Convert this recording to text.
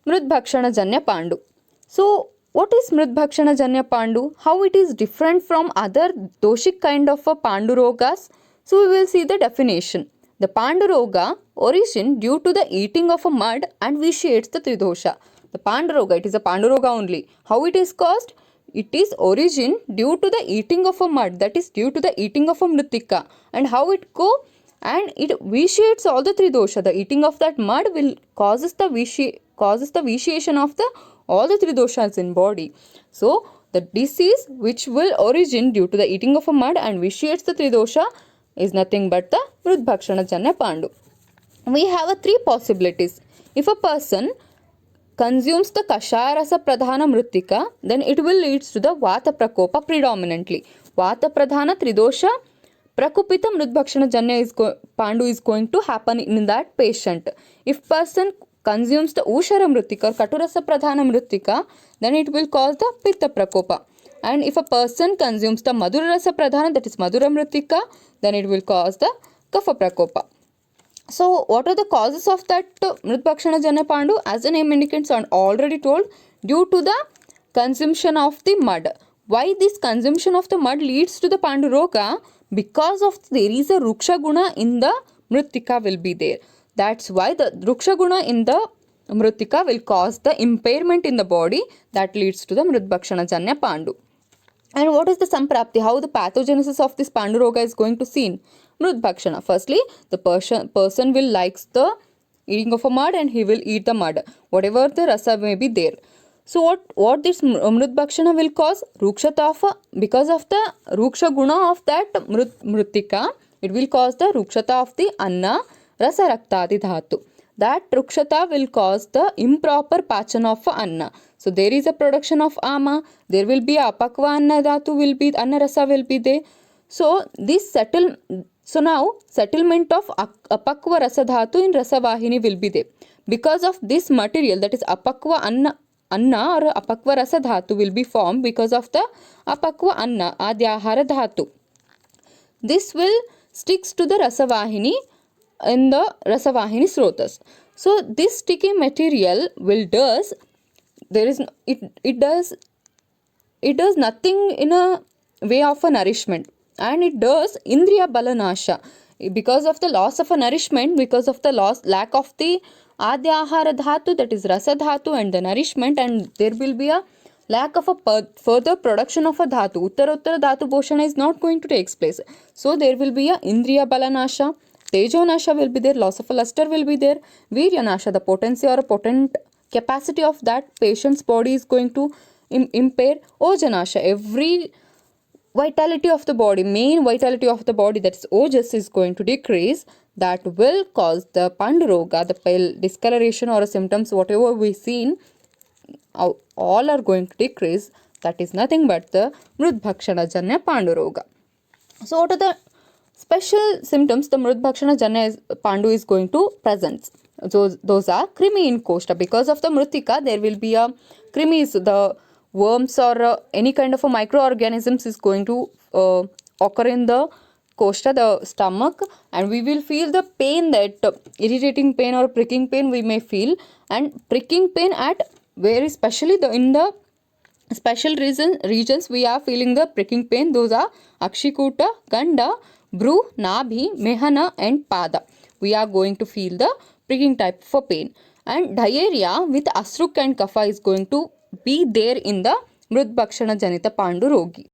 Mridbhakshana Pandu. So what is Mridbhakshana Pandu? How it is different from other doshic kind of Pandu rogas? So we will see the definition. The Pandu roga origin due to the eating of a mud and vitiates the Tridosha. The Pandu roga, it is a Pandu roga only. How it is caused? It is origin due to the eating of a mud, that is due to the eating of a mritika. And how it go? And it vitiates all the Tridosha. The eating of that mud will causes the vitiation of the all the Tridoshas in body. So the disease which will origin due to the eating of a mud and vitiates the Tridosha is nothing but the Mridbhakshana Pandu. We have three possibilities. If a person consumes the Kashaya Rasa Pradhana Mritika, then it will lead to the Vata Prakopa predominantly. Vata Pradhana Tridosha Prakupita Mridbhakshana Pandu is going to happen in that patient. If person consumes the Ushara Mritika or Katurasa Pradhana Mritika, then it will cause the Pitta Prakopa. And if a person consumes the Madhura Rasa Pradhana, that is Madhura Mritika, then it will cause the Kapha Prakopa. So what are the causes of that Mridbhakshana Pandu? As the name indicates, and already told, due to the consumption of the mud. Why this consumption of the mud leads to the Pandu Roga? Because of there is a Ruksha Guna in the Mritika will be there. That's why the Ruksha Guna in the Mritika will cause the impairment in the body that leads to the Mridbhakshana Pandu. And what is the Samprapti? How the pathogenesis of this Pandu Roga is going to seen? Mridbhakshana. Firstly, the person will likes the eating of a mud and he will eat the mud, whatever the rasa may be there. So what this Mridbhakshana will cause? Rukshata, because of the Ruksha Guna of that Mritika, it will cause the Rukshata of the Anna Rasa Raktadi Dhatu. That Rukshata will cause the improper pachana of Anna. So there is a production of Ama, there will be a Apakva Anna Dhatu will be, Anna Rasa will be there. So now settlement of Apakva Rasa Dhatu in Rasa Vahini will be there. Because of this material, that is Apakva Anna or Apakva Rasa Dhatu will be formed because of the Apakva Anna Adyahara Dhatu. This will sticks to the Rasa Vahini in the Rasa Vahini Srotas. So this sticky material will does nothing in a way of a nourishment, and it does Indriya Balanasha. Because of the loss of a nourishment, because of the lack of the Adyahara Dhatu, that is Rasa Dhatu, and the nourishment, and there will be a lack of a further production of a Dhatu. Uttara Dhatu Poshana is not going to take place. So there will be a Indriya Balanasha, Tejonasha will be there, loss of a luster will be there, Viryanasha, the potency or a potent capacity of that patient's body is going to impair, Ojanasha, every vitality of the body, main vitality of the body, that is Ojas, is going to decrease. That will cause the Pandu Roga, the pale discoloration or symptoms, whatever we seen, all are going to decrease. That is nothing but the Mridbhakshana Pandu Roga. So what are the special symptoms the Mridbhakshana Pandu is going to present? Those are Krimi in Koshta. Because of the Mritika, there will be a Krimis, the worms or any kind of a microorganisms is going to occur in the Koshta, the stomach, and we will feel the pain, that irritating pain or pricking pain we may feel, and pricking pain at very especially in the special regions we are feeling the pricking pain. Those are Akshikuta, Ganda, Bru, Nabhi, Mehana and Pada. We are going to feel the pricking type of a pain. And diarrhea with Asruk and Kapha is going to be there in the Mridbhakshana Janita Pandu Rogi.